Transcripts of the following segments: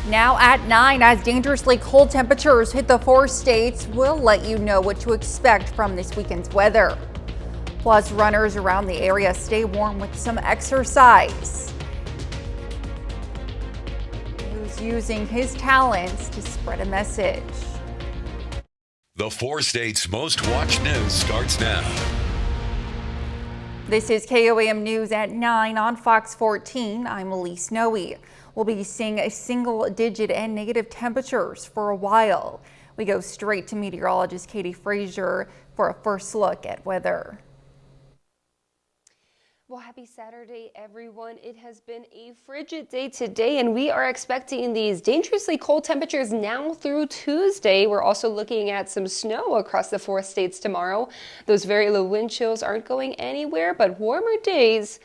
Now at 9, as dangerously cold temperatures hit the 4 states, we'll let you know what to expect from this weekend's weather. Plus, runners around the area stay warm with some exercise. Who's using his talents to spread a message? The 4 states' most watched news starts now. This is KOAM News at 9 on Fox 14. I'm Elise Noe. We'll be seeing a single-digit and negative temperatures for a while. We go straight to meteorologist Katie Frazier for a first look at weather. Well, happy Saturday, everyone. It has been a frigid day today, and we are expecting these dangerously cold temperatures now through Tuesday. We're also looking at some snow across the 4 states tomorrow. Those very low wind chills aren't going anywhere, but warmer days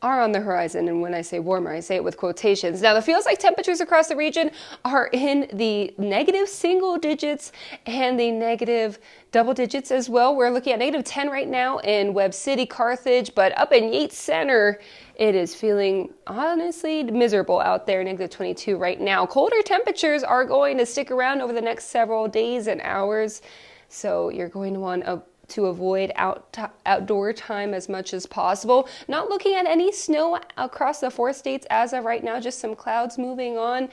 are on the horizon. And when I say warmer, I say it with quotations. Now, the feels like temperatures across the region are in the negative single digits and the negative double digits as well. We're looking at negative 10 right now in Webb City, Carthage, but up in Yates Center, it is feeling honestly miserable out there, negative 22 right now. Colder temperatures are going to stick around over the next several days and hours, so you're going to want to avoid outdoor time as much as possible. Not looking at any snow across the 4 states as of right now, just some clouds moving on.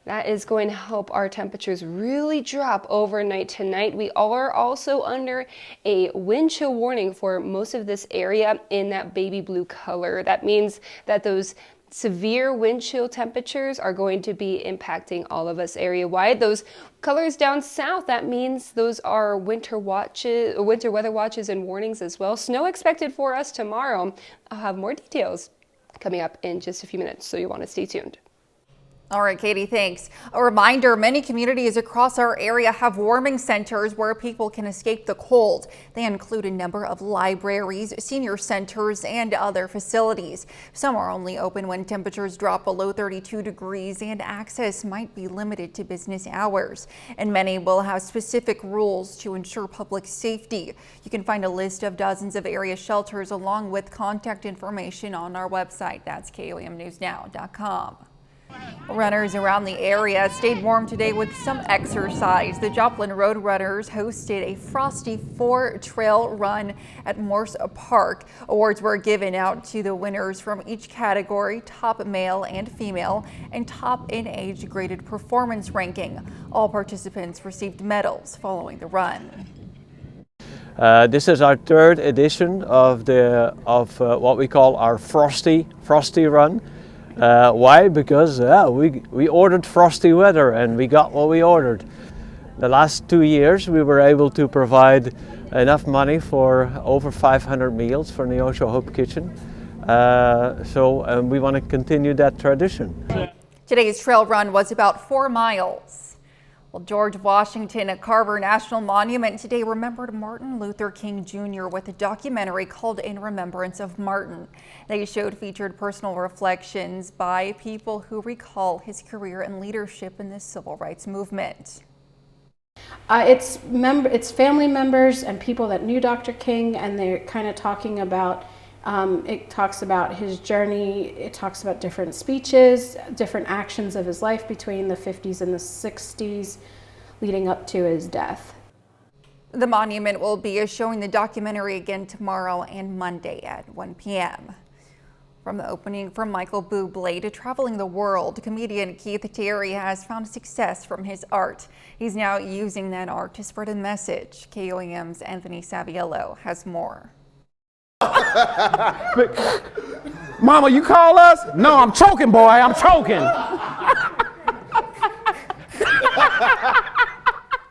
That is going to help our temperatures really drop overnight tonight. We are also under a wind chill warning for most of this area in that baby blue color. That means that those severe wind chill temperatures are going to be impacting all of us area-wide. Those colors down south, that means those are winter weather watches and warnings as well. Snow expected for us tomorrow. I'll have more details coming up in just a few minutes, so you want to stay tuned. All right, Katie, thanks. A reminder, many communities across our area have warming centers where people can escape the cold. They include a number of libraries, senior centers, and other facilities. Some are only open when temperatures drop below 32 degrees and access might be limited to business hours. And many will have specific rules to ensure public safety. You can find a list of dozens of area shelters along with contact information on our website. That's KOAMnewsnow.com. Runners around the area stayed warm today with some exercise. The Joplin Road Runners hosted a Frosty 4 trail run at Morse Park. Awards were given out to the winners from each category, top male and female, and top in age graded performance ranking. All participants received medals following the run. This is our 3rd edition of what we call our Frosty Run. Why? Because we ordered frosty weather and we got what we ordered. The last 2 years we were able to provide enough money for over 500 meals for Neosho Hope Kitchen. So we want to continue that tradition. Today's trail run was about 4 miles. Well, George Washington Carver National Monument today remembered Martin Luther King Jr. with a documentary called In Remembrance of Martin. They featured personal reflections by people who recall his career and leadership in the civil rights movement. It's family members and people that knew Dr. King, and they're kind of talking about it talks about his journey. It talks about different speeches, different actions of his life between the 50s and the 60s leading up to his death. The monument will be showing the documentary again tomorrow and Monday at 1 p.m. From the opening from Michael Bublé to traveling the world, comedian Keith Terry has found success from his art. He's now using that art to spread a message. KOAM's Anthony Saviello has more. Mama, you call us? No, I'm choking, boy. I'm choking.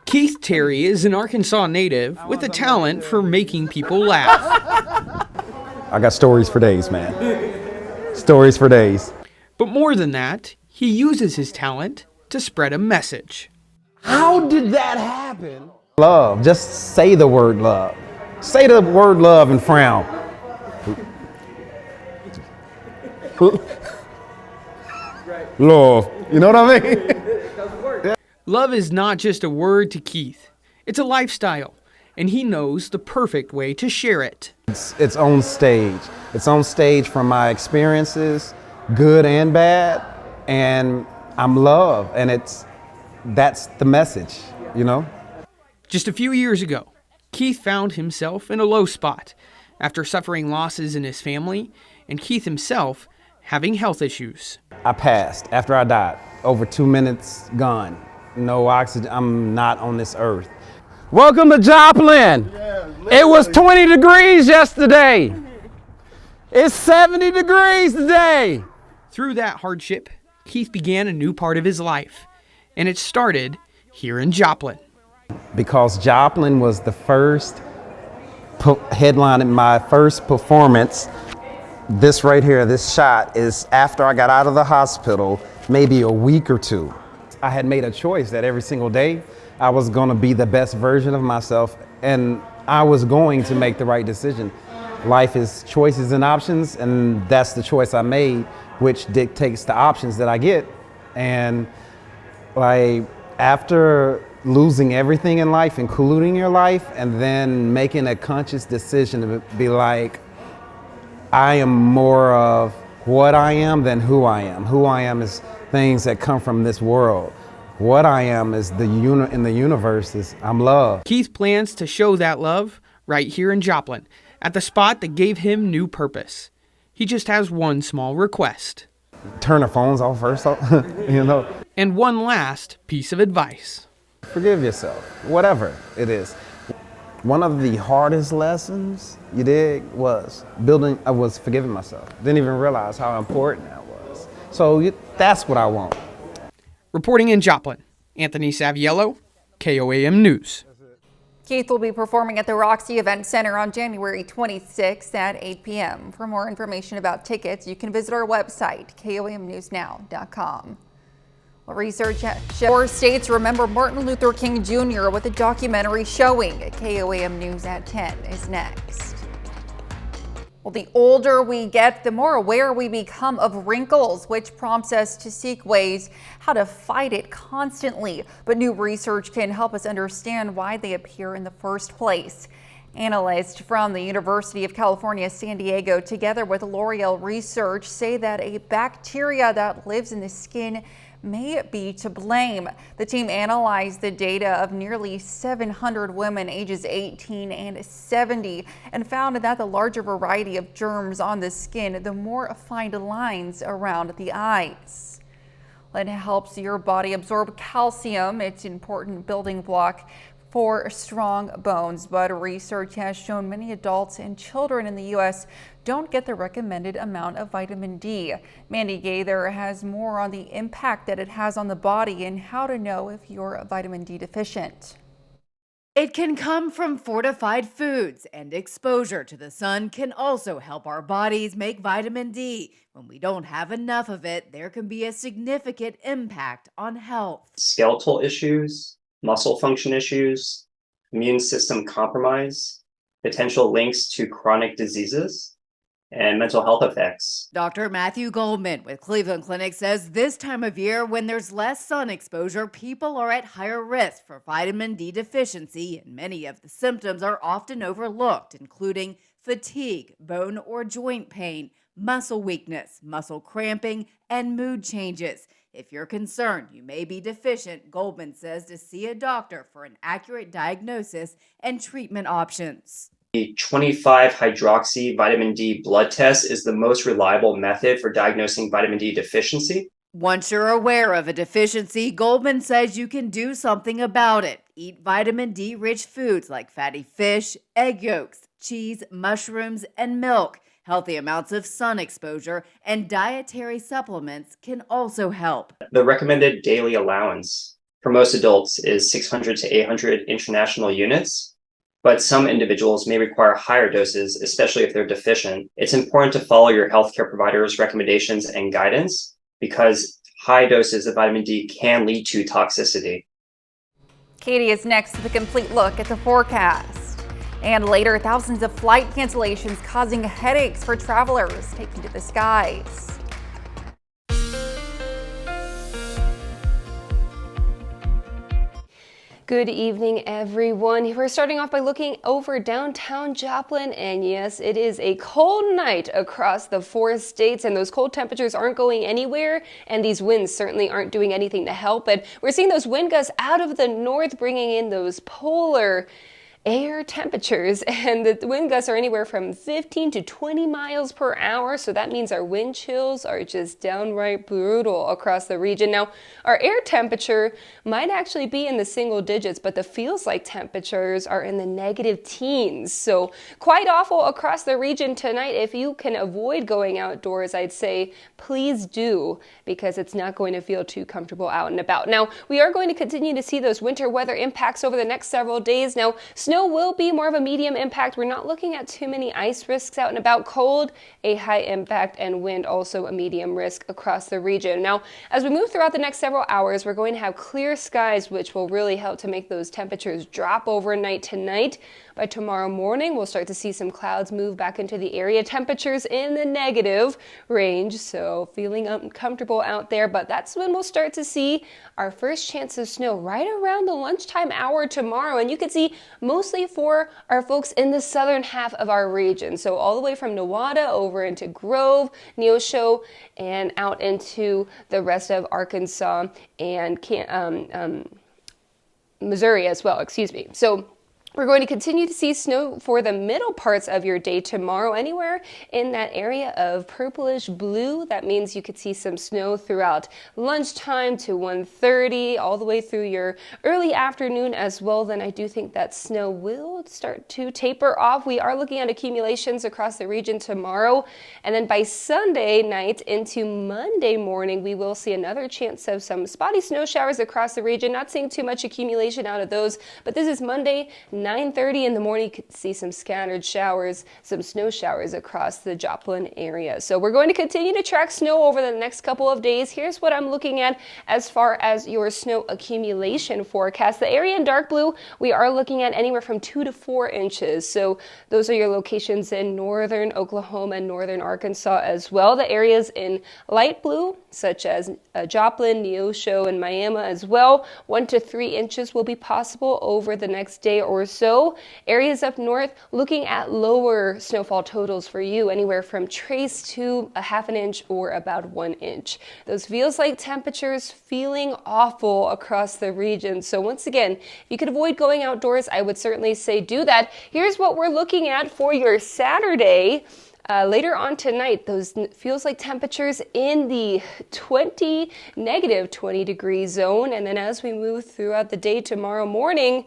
Keith Terry is an Arkansas native with a talent for making people laugh. I got stories for days, man. Stories for days. But more than that, he uses his talent to spread a message. How did that happen? Love. Just say the word love. Say the word love and frown. Love. You know what I mean? Love is not just a word to Keith. It's a lifestyle, and he knows the perfect way to share it. It's on stage. It's on stage from my experiences, good and bad, and I'm love, and that's the message, you know? Just a few years ago, Keith found himself in a low spot after suffering losses in his family and Keith himself having health issues. I passed after I died. Over 2 minutes gone. No oxygen. I'm not on this earth. Welcome to Joplin. It was 20 degrees yesterday. It's 70 degrees today. Through that hardship, Keith began a new part of his life, and it started here in Joplin. Because Joplin was the first headline in my first performance. This right here, this shot is after I got out of the hospital, maybe a week or two. I had made a choice that every single day I was going to be the best version of myself, and I was going to make the right decision. Life is choices and options, and that's the choice I made, which dictates the options that I get. And like after losing everything in life, including your life, and then making a conscious decision to be like, I am more of what I am than who I am. Who I am is things that come from this world. What I am is in the universe is I'm love. Keith plans to show that love right here in Joplin, at the spot that gave him new purpose. He just has one small request. Turn the phones off first, you know. And one last piece of advice. Forgive yourself, whatever it is. One of the hardest lessons, you dig, was forgiving myself. Didn't even realize how important that was. So that's what I want. Reporting in Joplin, Anthony Saviello, KOAM News. Keith will be performing at the Roxy Event Center on January 26th at 8 p.m. For more information about tickets, you can visit our website, KOAMnewsnow.com. Well, research shows 4 states remember Martin Luther King Jr. with a documentary showing. KOAM News at 10 is next. Well, the older we get, the more aware we become of wrinkles, which prompts us to seek ways how to fight it constantly. But new research can help us understand why they appear in the first place. Analysts from the University of California, San Diego, together with L'Oreal Research, say that a bacteria that lives in the skin may be to blame. The team analyzed the data of nearly 700 women ages 18 and 70 and found that the larger variety of germs on the skin, the more refined lines around the eyes. It helps your body absorb calcium. It's an important building block for strong bones, but research has shown many adults and children in the U.S. don't get the recommended amount of vitamin D. Mandy Gaither has more on the impact that it has on the body and how to know if you're vitamin D deficient. It can come from fortified foods, and exposure to the sun can also help our bodies make vitamin D. When we don't have enough of it, there can be a significant impact on health. Skeletal issues, muscle function issues, immune system compromise, potential links to chronic diseases, and mental health effects. Dr. Matthew Goldman with Cleveland Clinic says this time of year, when there's less sun exposure, people are at higher risk for vitamin D deficiency, and many of the symptoms are often overlooked, including fatigue, bone or joint pain, muscle weakness, muscle cramping, and mood changes. If you're concerned you may be deficient, Goldman says to see a doctor for an accurate diagnosis and treatment options. The 25-hydroxy vitamin D blood test is the most reliable method for diagnosing vitamin D deficiency. Once you're aware of a deficiency, Goldman says you can do something about it. Eat vitamin D-rich foods like fatty fish, egg yolks, cheese, mushrooms, and milk. Healthy amounts of sun exposure and dietary supplements can also help. The recommended daily allowance for most adults is 600 to 800 international units, but some individuals may require higher doses, especially if they're deficient. It's important to follow your healthcare provider's recommendations and guidance because high doses of vitamin D can lead to toxicity. Katie is next with a complete look at the forecast. And later, thousands of flight cancellations causing headaches for travelers taking to the skies. Good evening, everyone. We're starting off by looking over downtown Joplin, and yes, it is a cold night across the 4 states, and those cold temperatures aren't going anywhere, and these winds certainly aren't doing anything to help. But we're seeing those wind gusts out of the north, bringing in those polar air temperatures, and the wind gusts are anywhere from 15 to 20 miles per hour, so that means our wind chills are just downright brutal across the region. Now, our air temperature might actually be in the single digits, but the feels like temperatures are in the negative teens, so quite awful across the region tonight. If you can avoid going outdoors, I'd say please do, because it's not going to feel too comfortable out and about. Now, we are going to continue to see those winter weather impacts over the next several days. Now, snow will be more of a medium impact. We're not looking at too many ice risks out and about. Cold, a high impact, and wind also a medium risk across the region. Now, as we move throughout the next several hours, we're going to have clear skies, which will really help to make those temperatures drop overnight tonight. By tomorrow morning, we'll start to see some clouds move back into the area. Temperatures in the negative range, so feeling uncomfortable out there, but that's when we'll start to see our first chance of snow right around the lunchtime hour tomorrow. And you can see mostly for our folks in the southern half of our region. So all the way from Nowata over into Grove, Neosho, and out into the rest of Arkansas and Missouri as well, excuse me. So we're going to continue to see snow for the middle parts of your day tomorrow, anywhere in that area of purplish blue. That means you could see some snow throughout lunchtime to 1:30, all the way through your early afternoon as well. Then I do think that snow will start to taper off. We are looking at accumulations across the region tomorrow. And then by Sunday night into Monday morning, we will see another chance of some spotty snow showers across the region. Not seeing too much accumulation out of those, but this is Monday, 9:30 in the morning. You could see some scattered showers, some snow showers across the Joplin area. So we're going to continue to track snow over the next couple of days. Here's what I'm looking at as far as your snow accumulation forecast. The area in dark blue, we are looking at anywhere from 2 to 4 inches. So those are your locations in northern Oklahoma and northern Arkansas as well. The areas in light blue, such as Joplin, Neosho, and Miami as well, 1 to 3 inches will be possible over the next day or so. Areas up north, looking at lower snowfall totals for you, anywhere from trace to a half an inch or about 1 inch. Those feels like temperatures feeling awful across the region. So once again, if you could avoid going outdoors, I would certainly say do that. Here's what we're looking at for your Saturday. Later on tonight, those feels like temperatures in the negative 20 degree zone. And then as we move throughout the day tomorrow morning,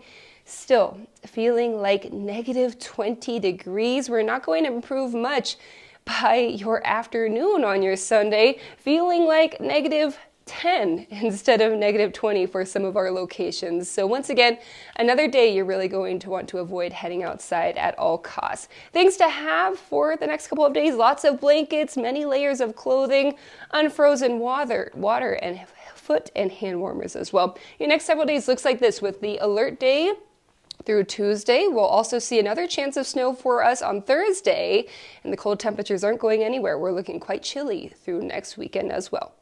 still feeling like negative 20 degrees. We're not going to improve much by your afternoon on your Sunday, feeling like negative 10 instead of negative 20 for some of our locations. So once again, another day you're really going to want to avoid heading outside at all costs. Things to have for the next couple of days: lots of blankets, many layers of clothing, unfrozen water, and foot and hand warmers as well. Your next several days looks like this with the alert day through Tuesday. We'll also see another chance of snow for us on Thursday, and the cold temperatures aren't going anywhere. We're looking quite chilly through next weekend as well.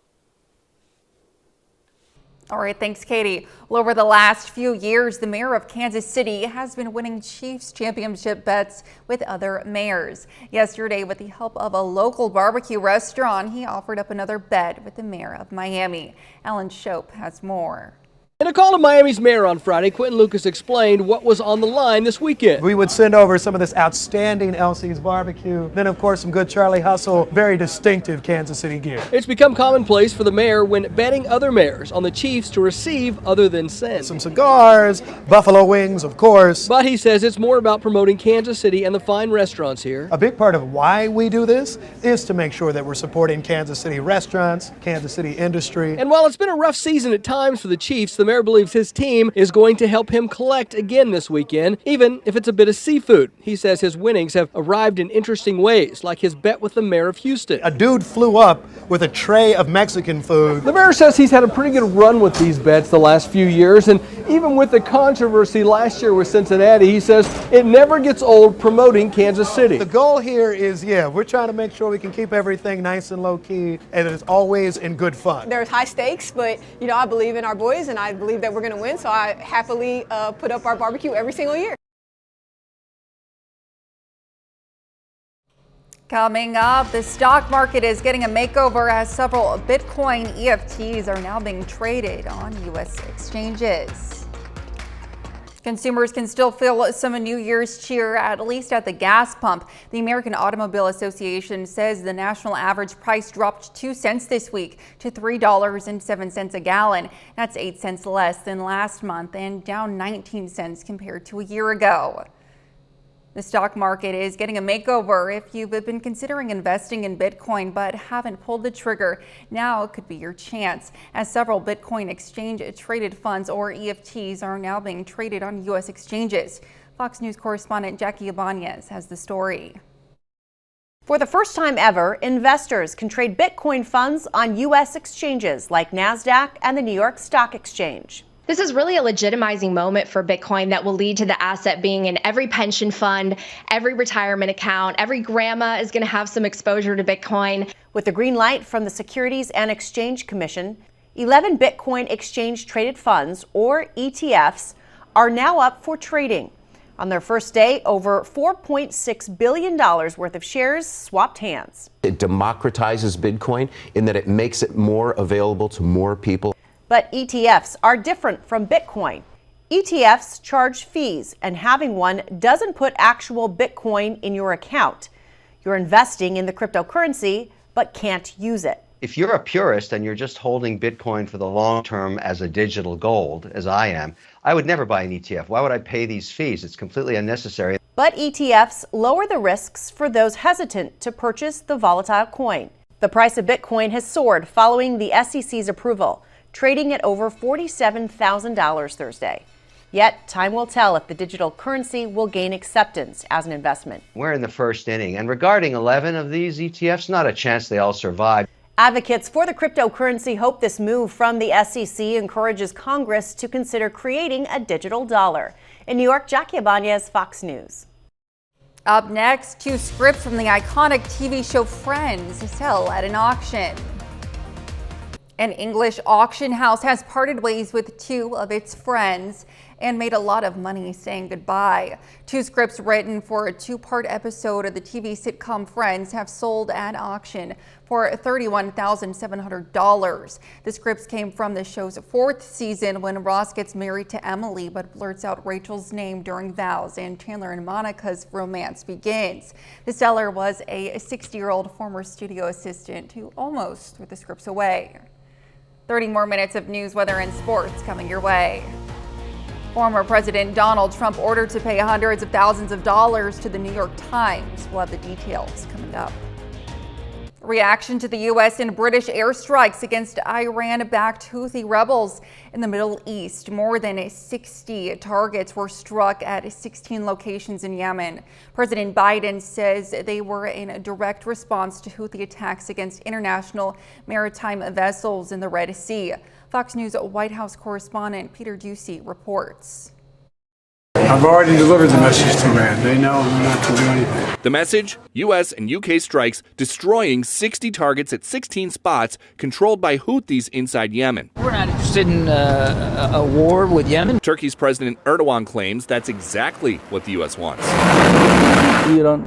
All right, thanks, Katie. Well, over the last few years, the mayor of Kansas City has been winning Chiefs championship bets with other mayors. Yesterday, with the help of a local barbecue restaurant, he offered up another bet with the mayor of Miami. Alan Shope has more. In a call to Miami's mayor on Friday, Quentin Lucas explained what was on the line this weekend. We would send over some of this outstanding LC's barbecue, then of course some good Charlie Hustle, very distinctive Kansas City gear. It's become commonplace for the mayor when betting other mayors on the Chiefs to receive other than send. Some cigars, buffalo wings, of course. But he says it's more about promoting Kansas City and the fine restaurants here. A big part of why we do this is to make sure that we're supporting Kansas City restaurants, Kansas City industry. And while it's been a rough season at times for the Chiefs, the mayor believes his team is going to help him collect again this weekend, even if it's a bit of seafood. He says his winnings have arrived in interesting ways, like his bet with the mayor of Houston. A dude flew up with a tray of Mexican food. The mayor says he's had a pretty good run with these bets the last few years, and even with the controversy last year with Cincinnati, he says it never gets old promoting Kansas City. The goal here is, we're trying to make sure we can keep everything nice and low key, and it's always in good fun. There's high stakes, but I believe in our boys, and I I believe that we're going to win, so I happily put up our barbecue every single year. Coming up, the stock market is getting a makeover as several Bitcoin EFTs are now being traded on U.S. exchanges. Consumers can still feel some New Year's cheer, at least at the gas pump. The American Automobile Association says the national average price dropped 2 cents this week to $3.07 a gallon. That's 8 cents less than last month and down 19 cents compared to a year ago. The stock market is getting a makeover. If you've been considering investing in Bitcoin but haven't pulled the trigger, now could be your chance, as several Bitcoin exchange-traded funds, or EFTs, are now being traded on U.S. exchanges. Fox News correspondent Jackie Ibanez has the story. For the first time ever, investors can trade Bitcoin funds on U.S. exchanges like NASDAQ and the New York Stock Exchange. This is really a legitimizing moment for Bitcoin that will lead to the asset being in every pension fund, every retirement account. Every grandma is going to have some exposure to Bitcoin. With the green light from the Securities and Exchange Commission, 11 Bitcoin exchange-traded funds, or ETFs, are now up for trading. On their first day, over $4.6 billion worth of shares swapped hands. It democratizes Bitcoin in that it makes it more available to more people. But ETFs are different from Bitcoin. ETFs charge fees, and having one doesn't put actual Bitcoin in your account. You're investing in the cryptocurrency, but can't use it. If you're a purist and you're just holding Bitcoin for the long term as a digital gold, as I am, I would never buy an ETF. Why would I pay these fees? It's completely unnecessary. But ETFs lower the risks for those hesitant to purchase the volatile coin. The price of Bitcoin has soared following the SEC's approval, trading at over $47,000 Thursday. Yet, time will tell if the digital currency will gain acceptance as an investment. We're in the first inning, and regarding 11 of these ETFs, not a chance they all survive. Advocates for the cryptocurrency hope this move from the SEC encourages Congress to consider creating a digital dollar. In New York, Jackie Ibanez, Fox News. Up next, 2 scripts from the iconic TV show Friends sell at an auction. An English auction house has parted ways with 2 of its friends and made a lot of money saying goodbye. 2 scripts written for a 2-part episode of the TV sitcom Friends have sold at auction for $31,700. The scripts came from the show's 4th season, when Ross gets married to Emily but blurts out Rachel's name during vows and Chandler and Monica's romance begins. The seller was a 60-year-old former studio assistant who almost threw the scripts away. 30 more minutes of news, weather, and sports coming your way. Former President Donald Trump ordered to pay hundreds of thousands of dollars to the New York Times. We'll have the details coming up. Reaction to the U.S. and British airstrikes against Iran-backed Houthi rebels in the Middle East. More than 60 targets were struck at 16 locations in Yemen. President Biden says they were in a direct response to Houthi attacks against international maritime vessels in the Red Sea. Fox News White House correspondent Peter Ducey reports. I've already delivered the message to Iran. They know not to do anything. The message: U.S. and U.K. strikes destroying 60 targets at 16 spots controlled by Houthis inside Yemen. We're not interested in a war with Yemen. Turkey's President Erdogan claims that's exactly what the U.S. wants.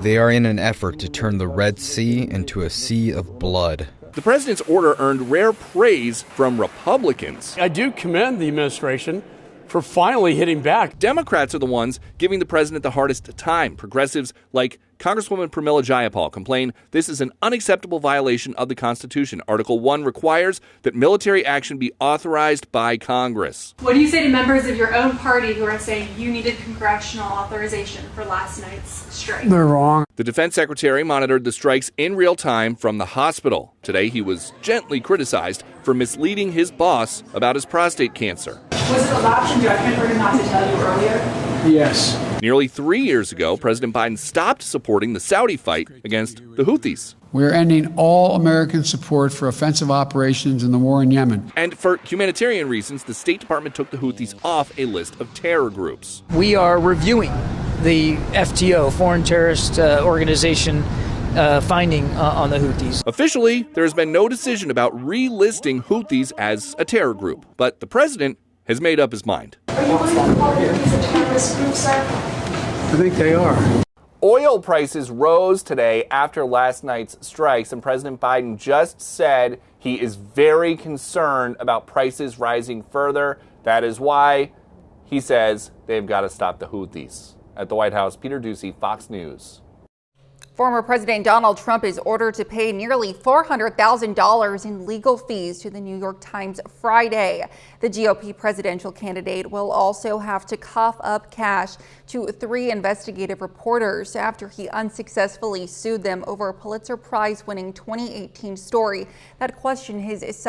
They are in an effort to turn the Red Sea into a sea of blood. The president's order earned rare praise from Republicans. I do commend the administration for finally hitting back. Democrats are the ones giving the president the hardest time. Progressives like Congresswoman Pramila Jayapal complain this is an unacceptable violation of the Constitution. Article 1 requires that military action be authorized by Congress. What do you say to members of your own party who are saying you needed congressional authorization for last night's strike? They're wrong. The defense secretary monitored the strikes in real time from the hospital. Today, he was gently criticized for misleading his boss about his prostate cancer. Was it a lapse in judgment for him not to tell you earlier? Yes. Nearly 3 years ago, President Biden stopped supporting the Saudi fight against the Houthis. We're ending all American support for offensive operations in the war in Yemen. And for humanitarian reasons, the State Department took the Houthis off a list of terror groups. We are reviewing the FTO, Foreign Terrorist Organization, finding on the Houthis. Officially, there has been no decision about relisting Houthis as a terror group, but the president has made up his mind. I think they are. Oil prices rose today after last night's strikes, and President Biden just said he is very concerned about prices rising further. That is why he says they've got to stop the Houthis. At the White House, Peter Ducey, Fox News. Former President Donald Trump is ordered to pay nearly $400,000 in legal fees to the New York Times Friday. The GOP presidential candidate will also have to cough up cash to 3 investigative reporters after he unsuccessfully sued them over a Pulitzer Prize-winning 2018 story that questioned his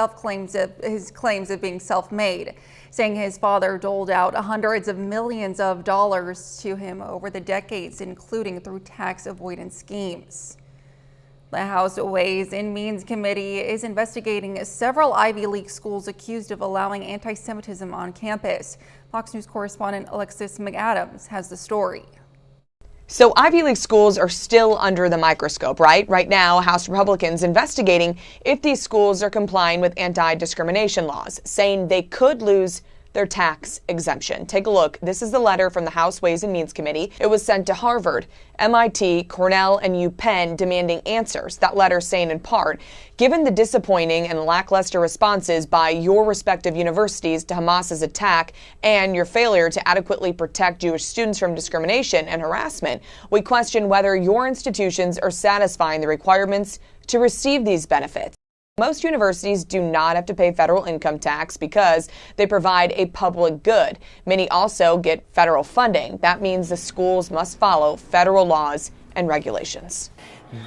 claims of being self-made, saying his father doled out hundreds of millions of dollars to him over the decades, including through tax avoidance schemes. The House Ways and Means Committee is investigating several Ivy League schools accused of allowing anti-Semitism on campus. Fox News correspondent Alexis McAdams has the story. So Ivy League schools are still under the microscope, right? Right now, House Republicans investigating if these schools are complying with anti-discrimination laws, saying they could lose their tax exemption. Take a look. This is the letter from the House Ways and Means Committee. It was sent to Harvard, MIT, Cornell, and UPenn demanding answers. That letter saying in part, given the disappointing and lackluster responses by your respective universities to Hamas's attack and your failure to adequately protect Jewish students from discrimination and harassment, we question whether your institutions are satisfying the requirements to receive these benefits. Most universities do not have to pay federal income tax because they provide a public good. Many also get federal funding. That means the schools must follow federal laws and regulations.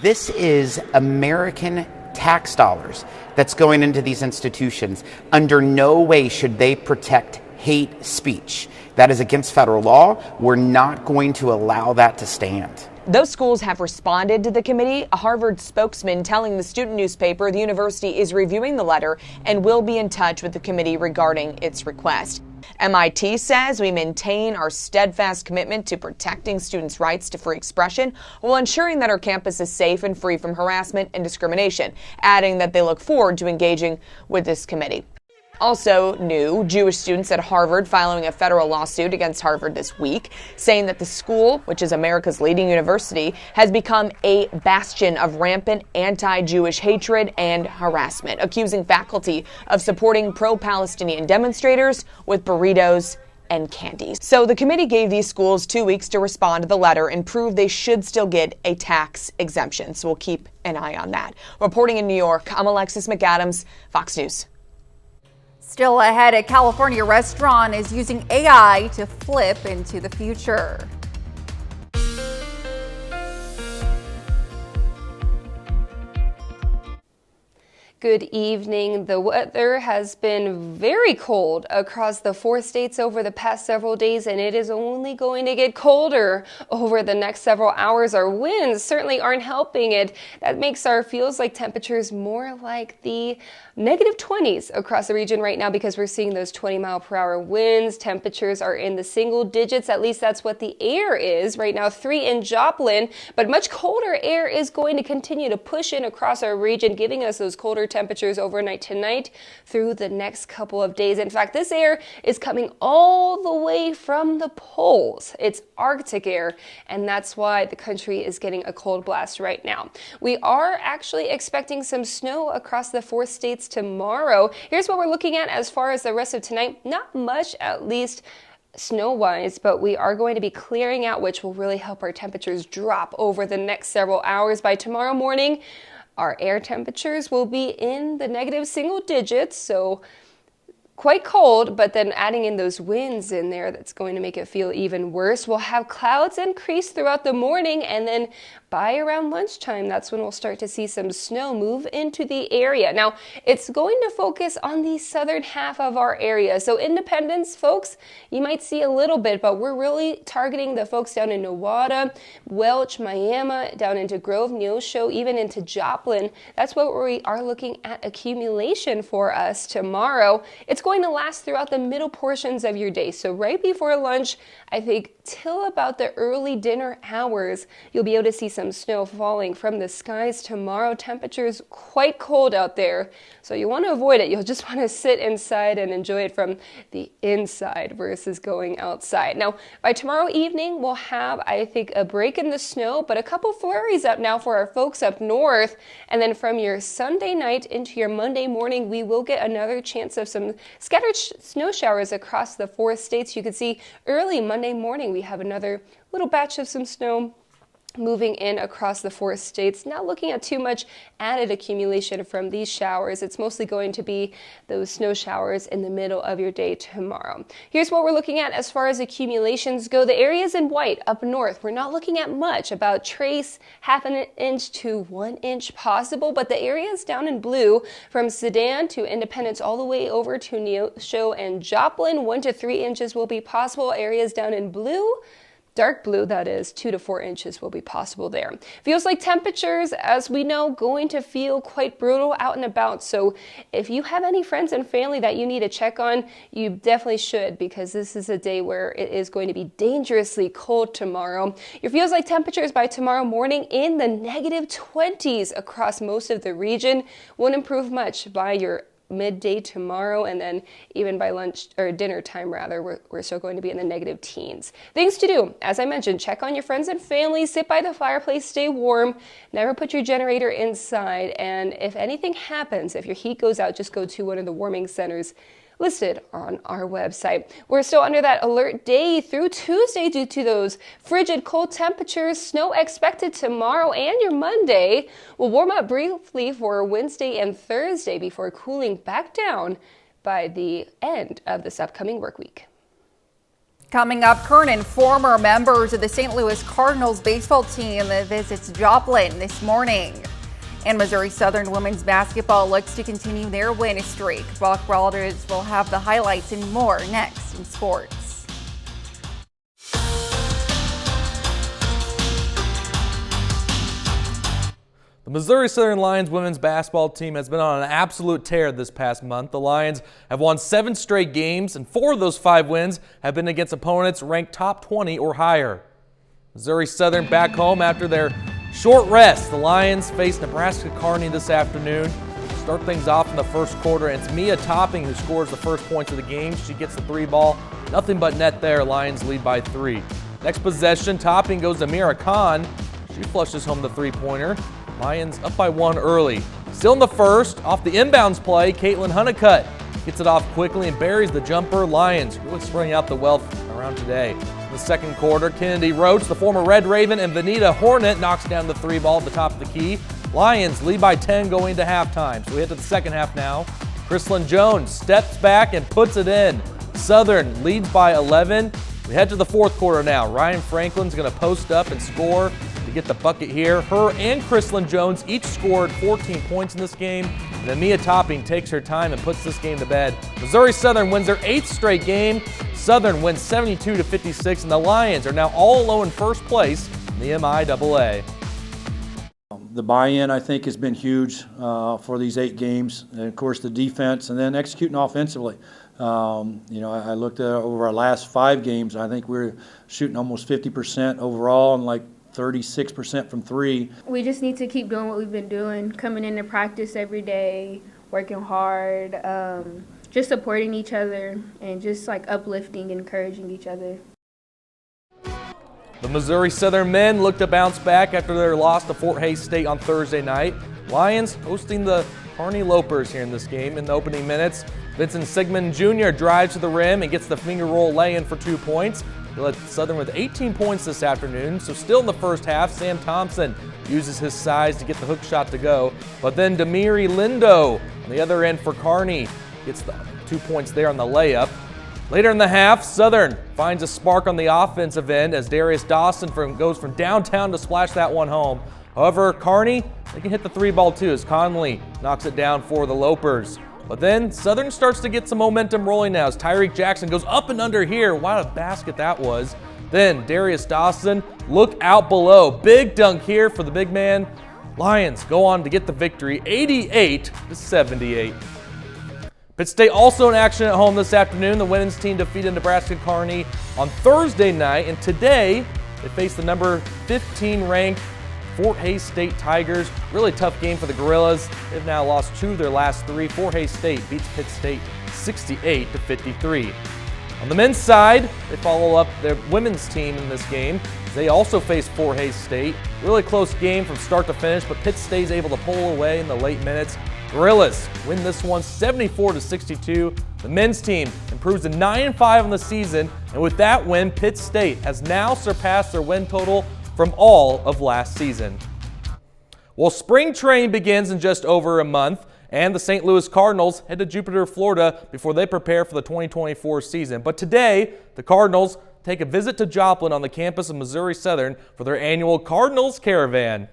This is American tax dollars that's going into these institutions. Under no way should they protect hate speech. That is against federal law. We're not going to allow that to stand. Those schools have responded to the committee. A Harvard spokesman telling the student newspaper the university is reviewing the letter and will be in touch with the committee regarding its request. MIT says we maintain our steadfast commitment to protecting students' rights to free expression while ensuring that our campus is safe and free from harassment and discrimination, adding that they look forward to engaging with this committee. Also new, Jewish students at Harvard filing a federal lawsuit against Harvard this week, saying that the school, which is America's leading university, has become a bastion of rampant anti-Jewish hatred and harassment, accusing faculty of supporting pro-Palestinian demonstrators with burritos and candies. So the committee gave these schools 2 weeks to respond to the letter and prove they should still get a tax exemption. So we'll keep an eye on that. Reporting in New York, I'm Alexis McAdams, Fox News. Still ahead, a California restaurant is using AI to flip into the future. Good evening. The weather has been very cold across the 4 states over the past several days, and it is only going to get colder over the next several hours. Our winds certainly aren't helping it. That makes our feels like temperatures more like the -20s across the region right now because we're seeing those 20-mile-per-hour winds. Temperatures are in the single digits. At least that's what the air is right now, 3 in Joplin. But much colder air is going to continue to push in across our region, giving us those colder temperatures overnight tonight through the next couple of days. In fact, this air is coming all the way from the poles. It's Arctic air, and that's why the country is getting a cold blast right now. We are actually expecting some snow across the 4 states tomorrow. Here's what we're looking at as far as the rest of tonight. Not much, at least snow-wise, but we are going to be clearing out, which will really help our temperatures drop over the next several hours. By tomorrow morning, our air temperatures will be in the negative single digits, so quite cold, but then adding in those winds in there, that's going to make it feel even worse. We'll have clouds increase throughout the morning, and then by around lunchtime, that's when we'll start to see some snow move into the area. Now, it's going to focus on the southern half of our area. So Independence, folks, you might see a little bit, but we're really targeting the folks down in Nowata, Welch, Miami, down into Grove, Neosho, even into Joplin. That's what we are looking at accumulation for us tomorrow. It's going to last throughout the middle portions of your day. So right before lunch, I think till about the early dinner hours. You'll be able to see some snow falling from the skies tomorrow. Temperatures quite cold out there, so you want to avoid it. You'll just want to sit inside and enjoy it from the inside versus going outside. Now, by tomorrow evening, we'll have, I think, a break in the snow, but a couple flurries up now for our folks up north. And then from your Sunday night into your Monday morning, we will get another chance of some scattered snow showers across the 4 states. You can see early Monday morning, we have another little batch of some snow moving in across the 4 states. Not looking at too much added accumulation from these showers. It's mostly going to be those snow showers in the middle of your day tomorrow. Here's what we're looking at as far as accumulations go. The areas in white up north, we're not looking at much, about trace ½ an inch to 1 inch possible, but the areas down in blue from Sedan to Independence all the way over to Neosho and Joplin, 1 to 3 inches will be possible. Areas down in blue, dark blue, that is, 2 to 4 inches will be possible there. Feels like temperatures, as we know, going to feel quite brutal out and about. So if you have any friends and family that you need to check on, you definitely should, because this is a day where it is going to be dangerously cold tomorrow. It feels like temperatures by tomorrow morning in the -20s across most of the region. Won't improve much by your midday tomorrow, and then even by lunch or dinner time rather, we're still going to be in the negative teens. Things to do, as I mentioned, check on your friends and family, sit by the fireplace, stay warm, never put your generator inside, and if anything happens, if your heat goes out, just go to one of the warming centers listed on our website. We're still under that alert day through Tuesday due to those frigid cold temperatures. Snow expected tomorrow and your Monday. Will warm up briefly for Wednesday and Thursday before cooling back down by the end of this upcoming work week. Coming up, current and former members of the St. Louis Cardinals baseball team visits Joplin this morning. And Missouri Southern women's basketball looks to continue their win streak. Brock Brothers will have the highlights and more next in sports. The Missouri Southern Lions women's basketball team has been on an absolute tear this past month. The Lions have won 7 straight games, and 4 of those 5 wins have been against opponents ranked top 20 or higher. Missouri Southern back home after their short rest. The Lions face Nebraska Kearney this afternoon. Start things off in the first quarter, and it's Mia Topping who scores the first points of the game. She gets the 3 ball. Nothing but net there. Lions lead by 3. Next possession, Topping goes to Mira Khan. She flushes home the 3-pointer. Lions up by 1 early. Still in the first, off the inbounds play, Caitlin Honeycutt gets it off quickly and buries the jumper. Lions really spreading out the wealth around today. In the second quarter, Kennedy Roach, the former Red Raven, and Vanita Hornet knocks down the 3 ball at the top of the key. Lions lead by 10 going into halftime. So we head to the second half now. Chrislyn Jones steps back and puts it in. Southern leads by 11. We head to the fourth quarter now. Ryan Franklin's going to post up and score to get the bucket here. Her and Chrislyn Jones each scored 14 points in this game. And then Mia Topping takes her time and puts this game to bed. Missouri Southern wins their 8th straight game. Southern wins 72-56, and the Lions are now all alone in first place in the MIAA. The buy-in, I think, has been huge for these 8 games. And of course, the defense and then executing offensively. I looked at over our last 5 games. I think we're shooting almost 50% overall and like 36% from 3. We just need to keep doing what we've been doing, coming into practice every day, working hard, just supporting each other and just like uplifting and encouraging each other. The Missouri Southern men look to bounce back after their loss to Fort Hays State on Thursday night. Lions hosting the Kearney Lopers here in this game in the opening minutes. Vincent Sigmund Jr. drives to the rim and gets the finger roll lay-in for 2 points. He led Southern with 18 points this afternoon. So still in the first half, Sam Thompson uses his size to get the hook shot to go. But then Demiri Lindo on the other end for Kearney gets the 2 points there on the layup. Later in the half, Southern finds a spark on the offensive end as Darius Dawson goes from downtown to splash that one home. However, Kearney, they can hit the 3 ball too as Conley knocks it down for the Lopers. But then Southern starts to get some momentum rolling now as Tyreek Jackson goes up and under here. What a basket that was. Then Darius Dawson, look out below. Big dunk here for the big man. Lions go on to get the victory, 88-78. Pitt State also in action at home this afternoon. The women's team defeated Nebraska Kearney on Thursday night, and today they face the number 15 ranked Fort Hays State Tigers. Really tough game for the Gorillas. They've now lost 2 of their last 3. Fort Hays State beats Pitt State 68-53. On the men's side, they follow up their women's team in this game. They also face Fort Hays State. Really close game from start to finish, but Pitt State is able to pull away in the late minutes. Gorillas win this one 74-62. The men's team improves to 9-5 on the season, and with that win, Pitt State has now surpassed their win total from all of last season. Well, spring training begins in just over a month, and the St. Louis Cardinals head to Jupiter, Florida before they prepare for the 2024 season. But today, the Cardinals take a visit to Joplin on the campus of Missouri Southern for their annual Cardinals Caravan.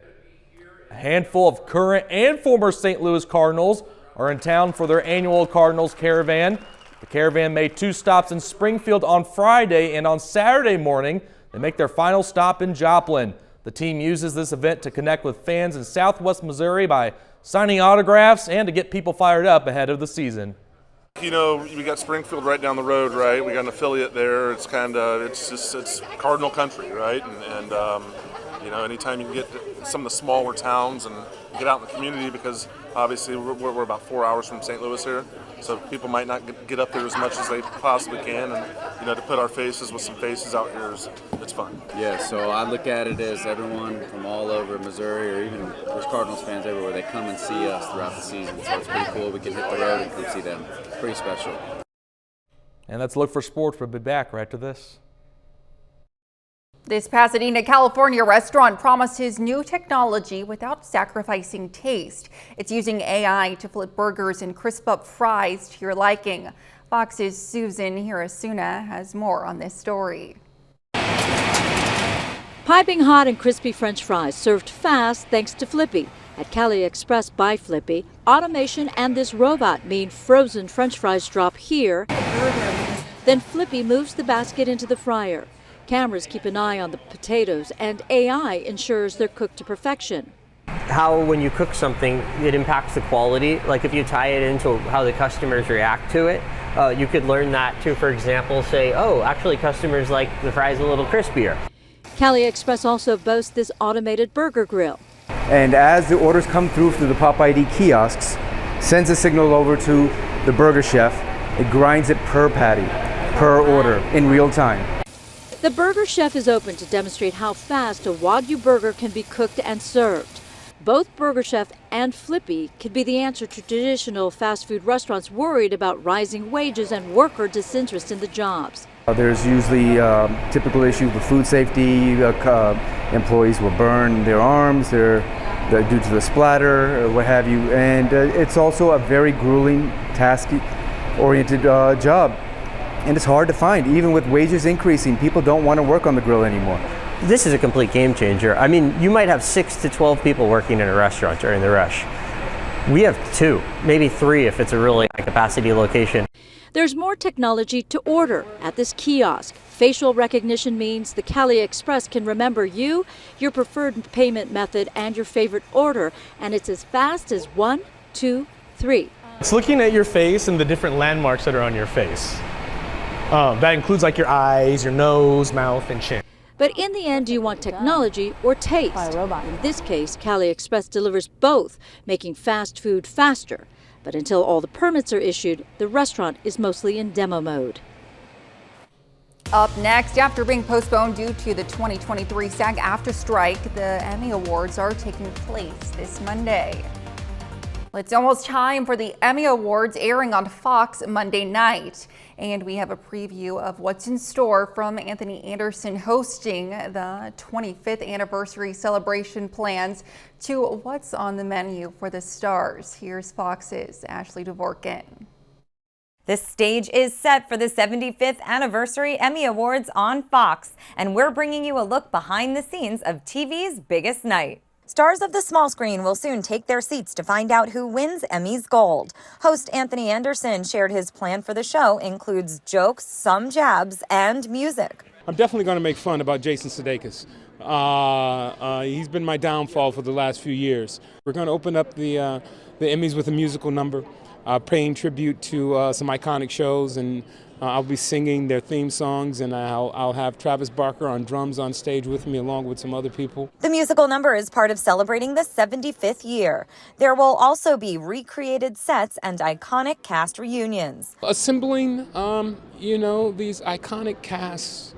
A handful of current and former St. Louis Cardinals are in town for their annual Cardinals Caravan. The Caravan made 2 stops in Springfield on Friday, and on Saturday morning, they make their final stop in Joplin. The team uses this event to connect with fans in Southwest Missouri by signing autographs and to get people fired up ahead of the season. You know, we got Springfield right down the road, right? We got an affiliate there. It's it's Cardinal country, right? And you know, anytime you can get to some of the smaller towns and get out in the community, because obviously we're about 4 hours from St. Louis here, so people might not get up there as much as they possibly can, and you know, to put our faces with some faces out here it's fun. Yeah, so I look at it as everyone from all over Missouri, or even there's Cardinals fans everywhere, they come and see us throughout the season, so it's pretty cool. We can hit the road and come see them. It's pretty special. And let's look for sports. We'll be back right after this. This Pasadena, California restaurant promises new technology without sacrificing taste. It's using AI to flip burgers and crisp up fries to your liking. Fox's Susan Hirasuna has more on this story. Piping hot and crispy French fries served fast thanks to Flippy. At Cali Express by Flippy, automation and this robot mean frozen French fries drop here. Then Flippy moves the basket into the fryer. Cameras keep an eye on the potatoes, and AI ensures they're cooked to perfection. How when you cook something, it impacts the quality. Like if you tie it into how the customers react to it, you could learn that to, for example, say, oh, actually customers like the fries a little crispier. Cali Express also boasts this automated burger grill. And as the orders come through the Pop ID kiosks, sends a signal over to the burger chef. It grinds it per patty, per order, in real time. The burger chef is open to demonstrate how fast a Wagyu burger can be cooked and served. Both Burger Chef and Flippy could be the answer to traditional fast food restaurants worried about rising wages and worker disinterest in the jobs. There's usually typical issues with food safety. Employees will burn their arms due to the splatter or what have you. And it's also a very grueling, task-oriented job. And it's hard to find. Even with wages increasing, people don't want to work on the grill anymore. This is a complete game changer. I mean, you might have 6 to 12 people working in a restaurant during the rush. We have 2, maybe 3 if it's a really high capacity location. There's more technology to order at this kiosk. Facial recognition means the Cali Express can remember you, your preferred payment method, and your favorite order, and it's as fast as 1, 2, 3. It's looking at your face and the different landmarks that are on your face. That includes like your eyes, your nose, mouth, and chin. But in the end, do you want technology or taste? In this case, Cali Express delivers both, making fast food faster. But until all the permits are issued, the restaurant is mostly in demo mode. Up next, after being postponed due to the 2023 SAG-AFTRA strike, the Emmy Awards are taking place this Monday. It's almost time for the Emmy Awards airing on Fox Monday night. And we have a preview of what's in store from Anthony Anderson hosting the 25th anniversary celebration plans to what's on the menu for the stars. Here's Fox's Ashley Dvorkin. The stage is set for the 75th anniversary Emmy Awards on Fox, and we're bringing you a look behind the scenes of TV's biggest night. Stars of the small screen will soon take their seats to find out who wins Emmy's Gold. Host Anthony Anderson shared his plan for the show includes jokes, some jabs, and music. I'm definitely going to make fun about Jason Sudeikis. He's been my downfall for the last few years. We're going to open up the Emmys with a musical number. paying tribute to some iconic shows, and I'll be singing their theme songs, and I'll have Travis Barker on drums on stage with me along with some other people. The musical number is part of celebrating the 75th year. There will also be recreated sets and iconic cast reunions. Assembling, these iconic casts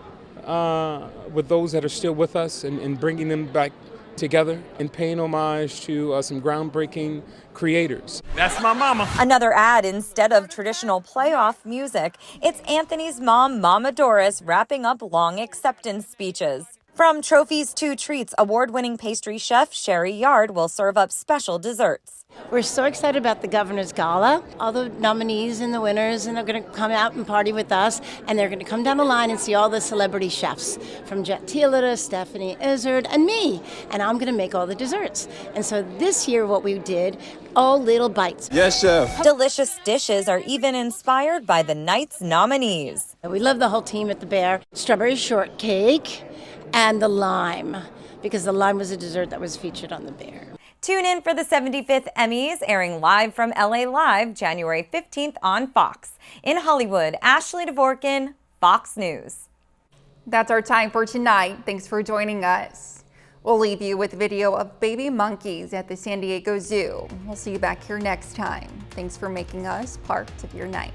with those that are still with us and bringing them back together and paying homage to some groundbreaking creators. That's my mama. Another ad instead of traditional playoff music. It's Anthony's mom, Mama Doris, wrapping up long acceptance speeches. From trophies to treats, award-winning pastry chef Sherry Yard will serve up special desserts. We're so excited about the Governor's Gala. All the nominees and the winners, and they're going to come out and party with us, and they're going to come down the line and see all the celebrity chefs, from Jet Tila to Stephanie Izzard and me, and I'm going to make all the desserts. And so this year what we did, all little bites. Yes, chef. Delicious dishes are even inspired by the night's nominees. We love the whole team at the Bear. Strawberry shortcake and the lime, because the lime was a dessert that was featured on the Bear. Tune in for the 75th Emmys, airing live from LA Live January 15th on Fox. In Hollywood, Ashley Dvorkin, Fox News. That's our time for tonight. Thanks for joining us. We'll leave you with video of baby monkeys at the San Diego Zoo. We'll see you back here next time. Thanks for making us part of your night.